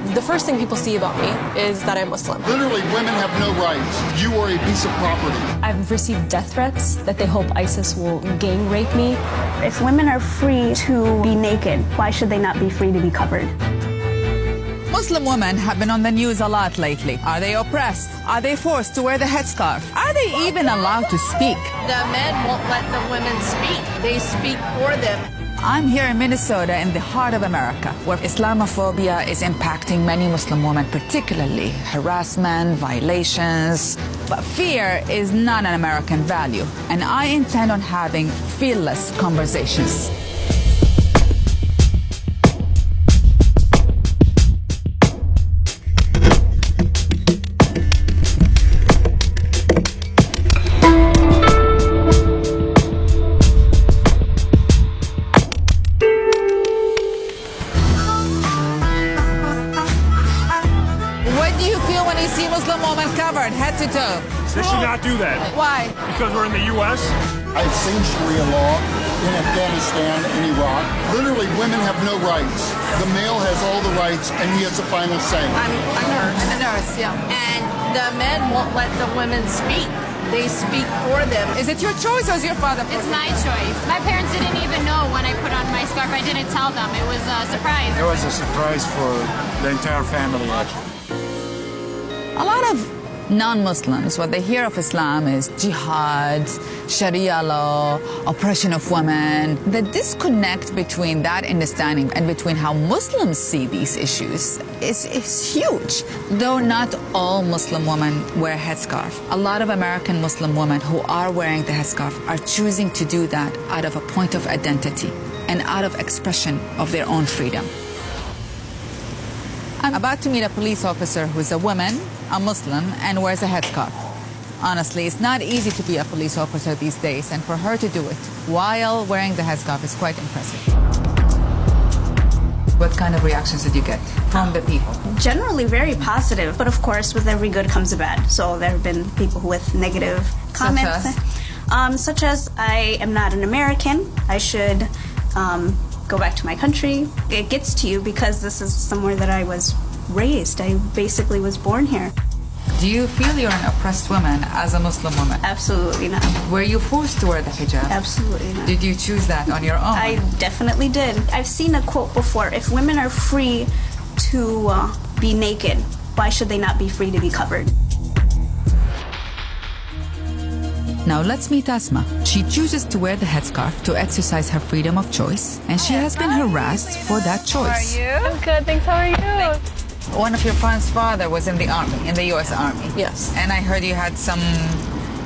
The first thing people see about me is that I'm Muslim. Literally, women have no rights. You are a piece of property. I've received death threats that they hope ISIS will gang rape me. If women are free to be naked, why should they not be free to be covered? Muslim women have been on the news a lot lately. Are they oppressed? Are they forced to wear the headscarf? Are they even allowed to speak? The men won't let the women speak. They speak for them. I'm here in Minnesota, in the heart of America, where Islamophobia is impacting many Muslim women, particularly harassment, violations. But fear is not an American value, and I intend on having fearless conversations. Muslim woman covered head to toe. They should not do that. Why? Because we're in the U.S. I've seen Sharia law in Afghanistan and Iraq. Literally, women have no rights. The male has all the rights, and he has the final say. I'm a nurse. I'm a nurse, yeah. And the men won't let the women speak. They speak for them. Is it your choice or is your father? It's my choice. My parents didn't even know when I put on my scarf. I didn't tell them. It was a surprise. It was a surprise for the entire family, actually. A lot of non-Muslims, what they hear of Islam is jihad, Sharia law, oppression of women. The disconnect between that understanding and between how Muslims see these issues is huge. Though not all Muslim women wear a headscarf, a lot of American Muslim women who are wearing the headscarf are choosing to do that out of a point of identity and out of expression of their own freedom. I'm about to meet a police officer who's a woman, a Muslim, and wears a headscarf. Honestly, it's not easy to be a police officer these days, and for her to do it while wearing the headscarf is quite impressive. What kind of reactions did you get from the people? Generally very positive, but of course with every good comes a bad. So there have been people with negative comments. Such as I am not an American, I should go back to my country. It gets to you because this is somewhere that I was raised. I basically was born here. Do you feel you're an oppressed woman as a Muslim woman? Absolutely not. Were you forced to wear the hijab? Absolutely not. Did you choose that on your own? I definitely did. I've seen a quote before, if women are free to be naked, why should they not be free to be covered? Now let's meet Asma. She chooses to wear the headscarf to exercise her freedom of choice, and she has been harassed for that choice. How are you? I'm good, thanks. How are you? One of your friend's father was in the army, in the U.S. Army. Yes. And I heard you had some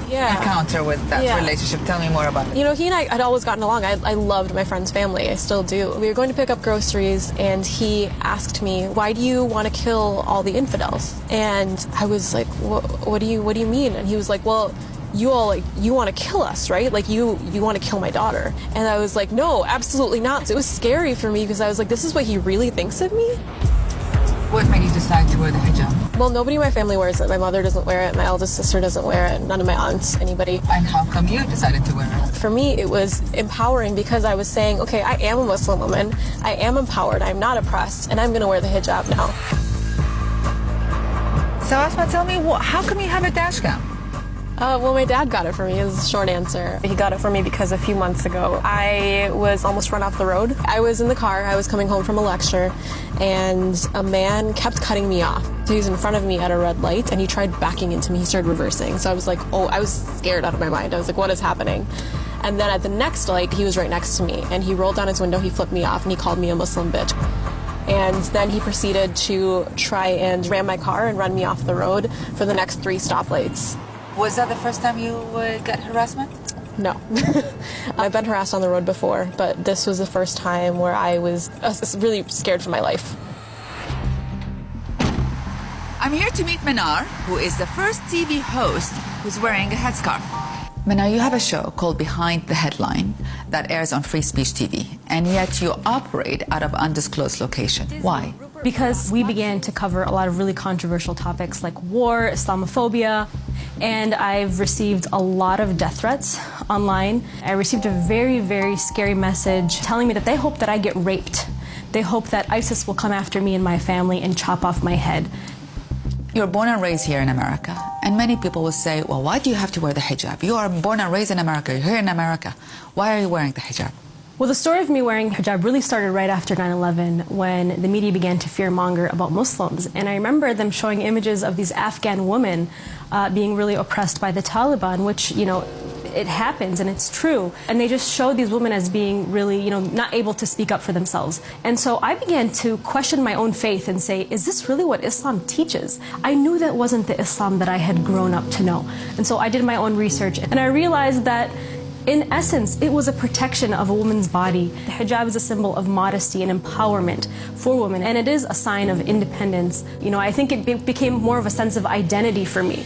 encounter with that relationship. Tell me more about it. You know, he and I had always gotten along. I loved my friend's family. I still do. We were going to pick up groceries, and he asked me, "Why do you want to kill all the infidels?" And I was like, "What do you mean?" And he was like, "Well, you all you want to kill us, right? Like you want to kill my daughter." And I was like, "No, absolutely not." So it was scary for me because I was like, "This is what he really thinks of me?" What made you decide to wear the hijab? Well, nobody in my family wears it. My mother doesn't wear it. My eldest sister doesn't wear it. None of my aunts, anybody. And how come you decided to wear it? For me, it was empowering because I was saying, okay, I am a Muslim woman. I am empowered. I'm not oppressed. And I'm going to wear the hijab now. So Asma, tell me, how come you have a dash gown? Well, my dad got it for me, is the short answer. He got it for me because a few months ago, I was almost run off the road. I was in the car, I was coming home from a lecture, and a man kept cutting me off. So he was in front of me at a red light, and he tried backing into me. He started reversing. So I was like, oh, I was scared out of my mind. I was like, what is happening? And then at the next light, he was right next to me, and he rolled down his window, he flipped me off, and he called me a Muslim bitch. And then he proceeded to try and ram my car and run me off the road for the next 3 stoplights. Was that the first time you got harassment? No. I've been harassed on the road before, but this was the first time where I was really scared for my life. I'm here to meet Manar, who is the first TV host who's wearing a headscarf. Manar, you have a show called Behind the Headline that airs on Free Speech TV, and yet you operate out of undisclosed location. Why? Because we began to cover a lot of really controversial topics like war, Islamophobia, and I've received a lot of death threats online. I received a very, very scary message telling me that they hope that I get raped They hope that ISIS will come after me and my family and chop off my head. You're born and raised here in America, and many people will say, well, why do you have to wear the hijab? You are born and raised in America, you're here in America. Why are you wearing the hijab? Well, the story of me wearing hijab really started right after 9/11 when the media began to fearmonger about Muslims. And I remember them showing images of these Afghan women being really oppressed by the Taliban, which, you know, it happens and it's true. And they just showed these women as being really, you know, not able to speak up for themselves. And so I began to question my own faith and say, is this really what Islam teaches? I knew that wasn't the Islam that I had grown up to know. And so I did my own research and I realized that in essence, it was a protection of a woman's body. The hijab is a symbol of modesty and empowerment for women, and it is a sign of independence. You know, I think it became more of a sense of identity for me.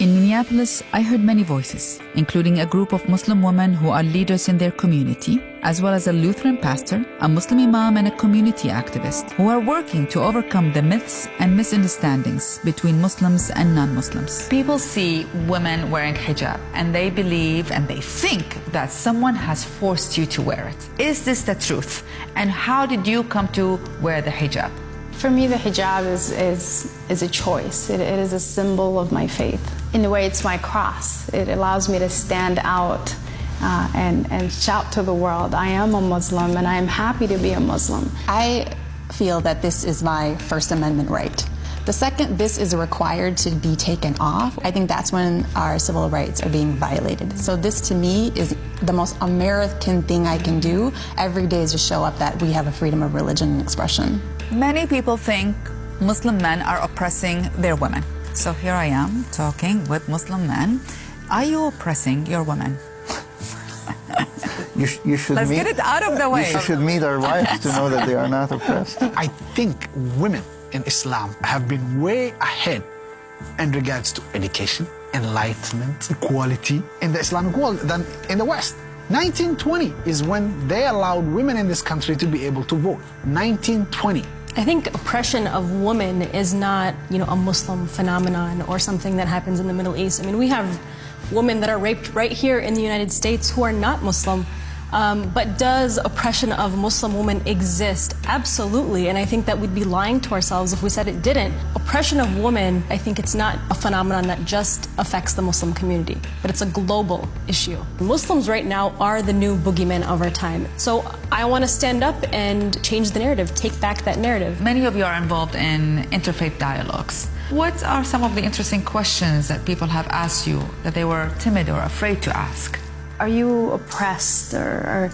In Minneapolis, I heard many voices, including a group of Muslim women who are leaders in their community, as well as a Lutheran pastor, a Muslim imam, and a community activist who are working to overcome the myths and misunderstandings between Muslims and non-Muslims. People see women wearing hijab, and they believe and they think that someone has forced you to wear it. Is this the truth? And how did you come to wear the hijab? For me, the hijab is a choice. It is a symbol of my faith. In a way, it's my cross. It allows me to stand out and shout to the world, I am a Muslim and I am happy to be a Muslim. I feel that this is my First Amendment right. The second this is required to be taken off, I think that's when our civil rights are being violated. So this to me is the most American thing I can do every day, is to show up that we have a freedom of religion and expression. Many people think Muslim men are oppressing their women. So here I am talking with Muslim men. Are you oppressing your women? You should Let's get it out of the way. You should meet our wives to know that they are not oppressed. I think women in Islam have been way ahead in regards to education, enlightenment, equality in the Islamic world than in the West. 1920 is when they allowed women in this country to be able to vote. 1920. I think oppression of women is not, you know, a Muslim phenomenon or something that happens in the Middle East. I mean, we have women that are raped right here in the United States who are not Muslim. But does oppression of Muslim women exist? Absolutely. And I think that we'd be lying to ourselves if we said it didn't. Oppression of women, I think it's not a phenomenon that just affects the Muslim community, but it's a global issue. Muslims right now are the new boogeymen of our time. So I want to stand up and change the narrative, take back that narrative. Many of you are involved in interfaith dialogues. What are some of the interesting questions that people have asked you that they were timid or afraid to ask? Are you oppressed, or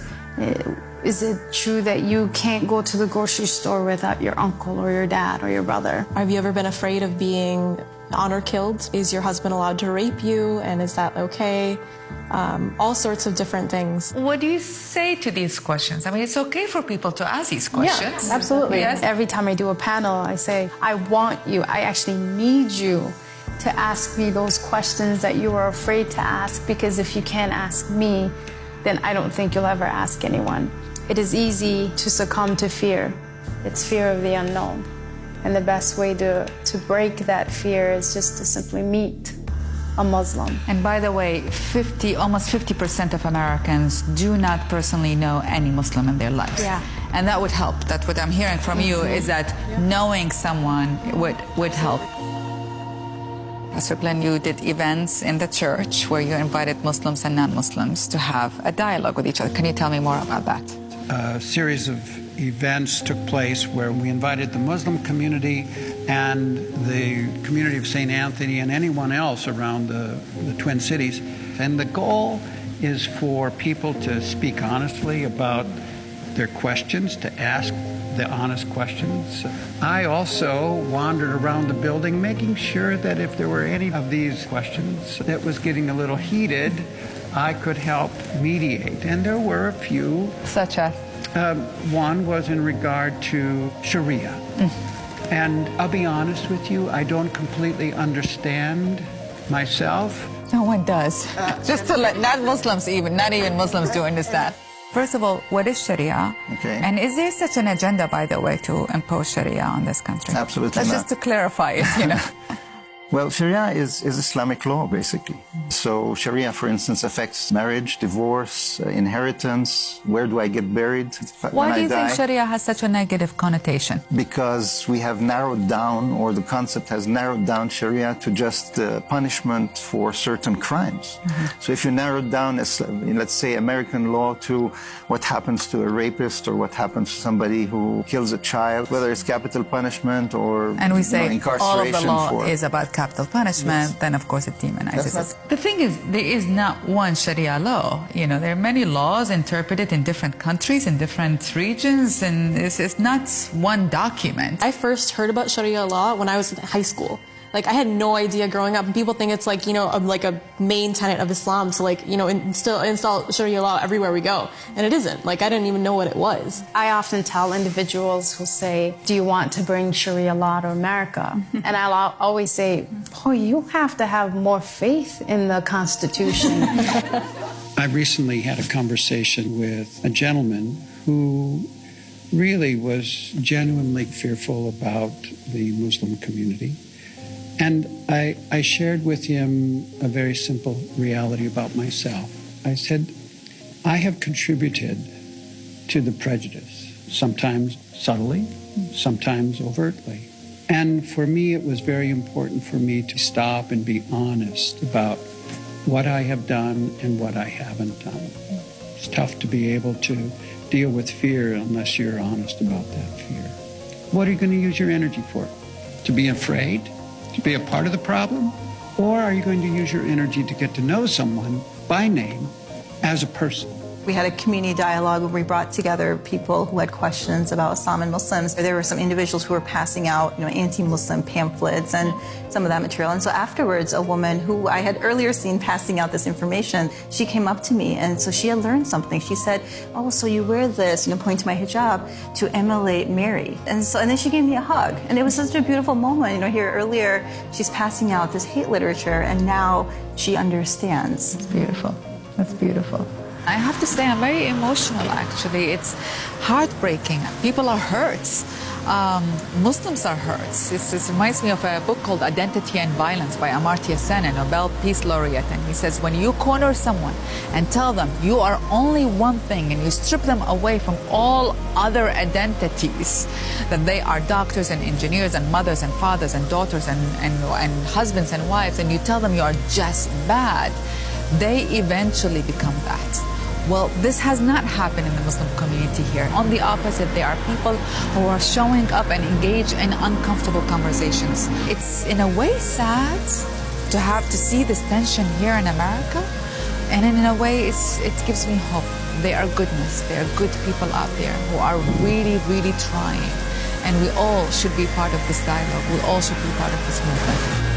is it true that you can't go to the grocery store without your uncle or your dad or your brother? Have you ever been afraid of being honor killed? Is your husband allowed to rape you, and is that okay? All sorts of different things. What do you say to these questions? I mean, it's okay for people to ask these questions. Yeah, absolutely. Yes. Every time I do a panel, I say, I want you, I actually need you to ask me those questions that you are afraid to ask, because if you can't ask me, then I don't think you'll ever ask anyone. It is easy to succumb to fear. It's fear of the unknown. And the best way to break that fear is just to simply meet a Muslim. And by the way, almost 50% of Americans do not personally know any Muslim in their lives. Yeah. And that would help. That's what I'm hearing from you, is that knowing someone would help. Pastor Glenn, you did events in the church where you invited Muslims and non-Muslims to have a dialogue with each other. Can you tell me more about that? A series of events took place where we invited the Muslim community and the community of St. Anthony and anyone else around the Twin Cities. And the goal is for people to speak honestly about their questions, to ask the honest questions. I also wandered around the building making sure that if there were any of these questions that was getting a little heated, I could help mediate. And there were a few. Such as? One was in regard to Sharia. And I'll be honest with you, I don't completely understand myself. No one does. Just to let, not even Muslims do understand. First of all, what is Sharia? Okay. And is there such an agenda, by the way, to impose Sharia on this country? Absolutely That's not. just to clarify it, you know. Well, Sharia is Islamic law, basically. So Sharia, for instance, affects marriage, divorce, inheritance. Where do I get buried? Why do you think Sharia has such a negative connotation? Because we have narrowed down, or the concept has narrowed down Sharia to just punishment for certain crimes. So if you narrow down, let's say, American law to what happens to a rapist or what happens to somebody who kills a child, whether it's capital punishment or and we say all of the law is about capital punishment, then of course it demonizes it. The thing is, there is not one Sharia law. There are many laws interpreted in different countries, in different regions, and it's not one document. I first heard about Sharia law when I was in high school. I had no idea growing up, and people think it's like a main tenet of Islam to install Sharia law everywhere we go, and it isn't. I didn't even know what it was. I often tell individuals who say, do you want to bring Sharia law to America? And I'll always say, you have to have more faith in the Constitution. I recently had a conversation with a gentleman who really was genuinely fearful about the Muslim community. And I shared with him a very simple reality about myself. I said, I have contributed to the prejudice, sometimes subtly, sometimes overtly. And for me, it was very important for me to stop and be honest about what I have done and what I haven't done. It's tough to be able to deal with fear unless you're honest about that fear. What are you going to use your energy for? To be afraid? To be a part of the problem? Or are you going to use your energy to get to know someone by name as a person? We had a community dialogue where we brought together people who had questions about Islam and Muslims. There were some individuals who were passing out, anti-Muslim pamphlets and some of that material. And so afterwards, a woman who I had earlier seen passing out this information, she came up to me, and so she had learned something. She said, "Oh, so you wear this," pointing to my hijab, to emulate Mary. And then she gave me a hug, and it was such a beautiful moment. Here earlier, she's passing out this hate literature, and now she understands. It's beautiful. That's beautiful. I have to say, I'm very emotional, actually. It's heartbreaking. People are hurt. Muslims are hurt. It reminds me of a book called Identity and Violence by Amartya Sen, a Nobel Peace Laureate. And he says, when you corner someone and tell them you are only one thing and you strip them away from all other identities, that they are doctors and engineers and mothers and fathers and daughters and husbands and wives, and you tell them you are just bad, they eventually become that. Well, this has not happened in the Muslim community here. On the opposite, there are people who are showing up and engage in uncomfortable conversations. It's in a way sad to have to see this tension here in America, and in a way it gives me hope. There are goodness, there are good people out there who are really, really trying, and we all should be part of this dialogue. We all should be part of this movement.